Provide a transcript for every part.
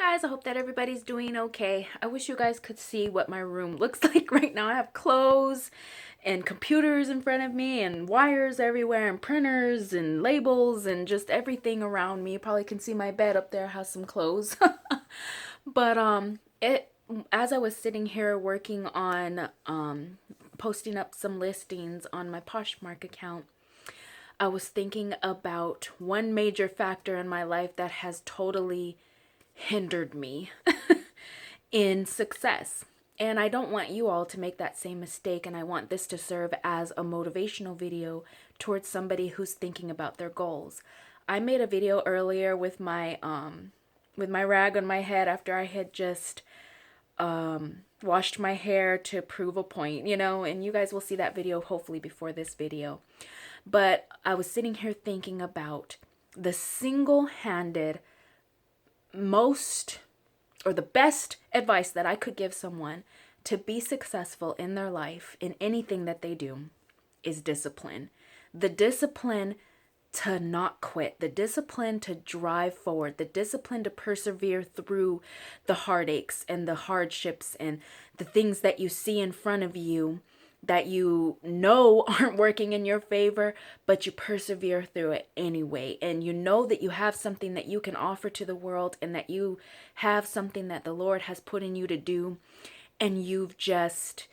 guys, I hope that everybody's doing okay. I wish you guys could see what my room looks like right now. I have clothes and computers in front of me and wires everywhere and printers and labels and just everything around me. You probably can see my bed up there has some clothes. But it as I was sitting here working on posting up some listings on my Poshmark account, I was thinking about one major factor in my life that has totally hindered me in success. And I don't want you all to make that same mistake. And I want this to serve as a motivational video towards somebody who's thinking about their goals. I made a video earlier with my rag on my head after I had just washed my hair to prove a point, and you guys will see that video hopefully before this video. But I was sitting here thinking about the single-handed most or the best advice that I could give someone to be successful in their life in anything that they do is discipline. The discipline to not quit, the discipline to drive forward, the discipline to persevere through the heartaches and the hardships and the things that you see in front of you that you know aren't working in your favor, but you persevere through it anyway. And you know that you have something that you can offer to the world and that you have something that the Lord has put in you to do. And you're just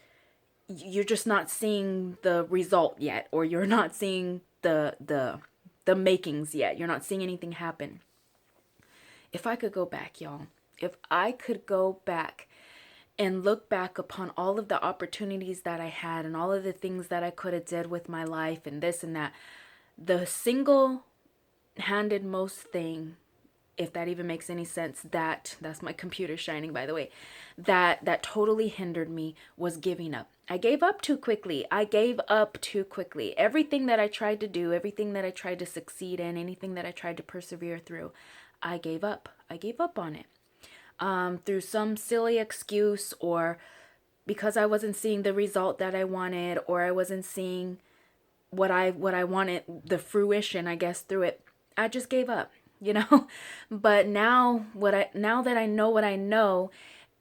not seeing the result yet, or you're not seeing the makings yet. You're not seeing anything happen. If I could go back, y'all, if I could go back and look back upon all of the opportunities that I had and all of the things that I could have did with my life and this and that, the single-handed most thing, if that even makes any sense, that's my computer shining, by the way, that totally hindered me was giving up. I gave up too quickly. Everything that I tried to do, everything that I tried to succeed in, anything that I tried to persevere through, I gave up. I gave up on it. Through some silly excuse, or because I wasn't seeing the result that I wanted, or I wasn't seeing what I wanted, the fruition, I guess, through it. I just gave up, But now that I know what I know,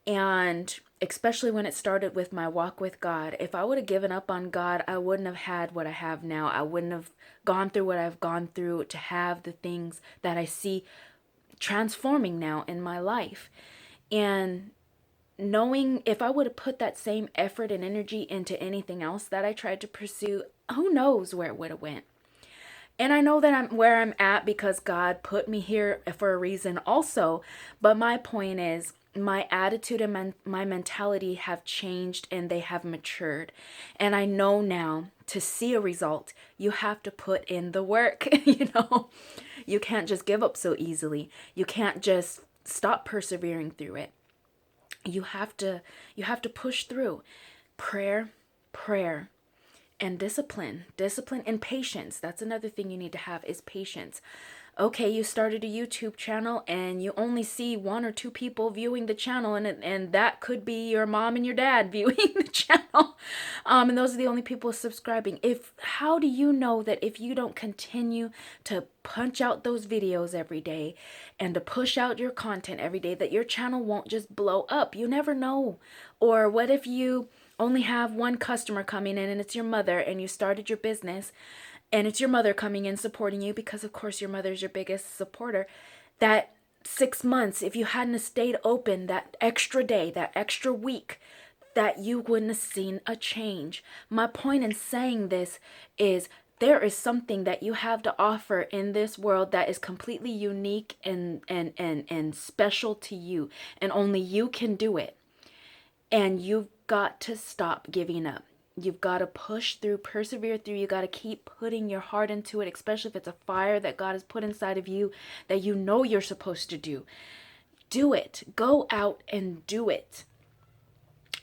and especially when it started with my walk with God, if I would have given up on God, I wouldn't have had what I have now. I wouldn't have gone through what I've gone through to have the things that I see transforming now in my life. And knowing if I would have put that same effort and energy into anything else that I tried to pursue, who knows where it would have went. And I know that I'm where I'm at because God put me here for a reason also. But my point is, my attitude and my mentality have changed and they have matured. And I know now to see a result, you have to put in the work, You can't just give up so easily. You can't just stop persevering through it. You have to push through. Prayer, and discipline and patience. That's another thing you need to have is patience. Okay, you started a YouTube channel and you only see one or two people viewing the channel, and that could be your mom and your dad viewing the channel. And those are the only people subscribing. How do you know that if you don't continue to punch out those videos every day and to push out your content every day, that your channel won't just blow up? You never know. Or what if you only have one customer coming in and it's your mother, and you started your business and it's your mother coming in supporting you because of course your mother's your biggest supporter? That 6 months, if you hadn't stayed open that extra day, that extra week, that you wouldn't have seen a change. My point in saying this is there is something that you have to offer in this world that is completely unique and special to you, and only you can do it. And you've got to stop giving up. You've got to push through, persevere through. You got to keep putting your heart into it, especially if it's a fire that God has put inside of you that you know you're supposed to do. Do it. Go out and do it.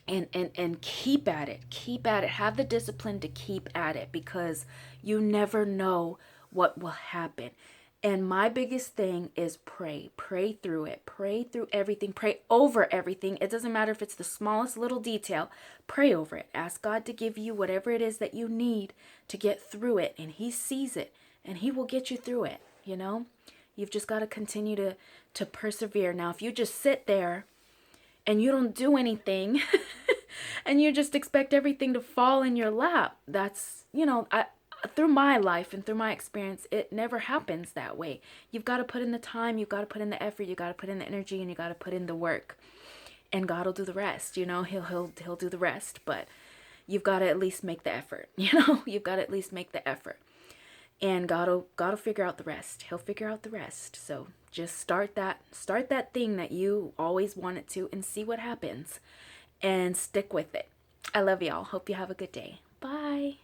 And keep at it. Keep at it. Have the discipline to keep at it, because you never know what will happen. And my biggest thing is pray. Pray through it. Pray through everything. Pray over everything. It doesn't matter if it's the smallest little detail. Pray over it. Ask God to give you whatever it is that you need to get through it. And He sees it. And He will get you through it. You You've just got to continue to persevere. Now, if you just sit there and you don't do anything and you just expect everything to fall in your lap, that's, through my life and through my experience, it never happens that way. You've got to put in the time, you've got to put in the effort, you got to put in the energy, and you got to put in the work. And God will do the rest, he'll do the rest, but you've got to at least make the effort, you've got to at least make the effort. And God'll figure out the rest. He'll figure out the rest. So just start that thing that you always wanted to and see what happens and stick with it. I love y'all. Hope you have a good day. Bye.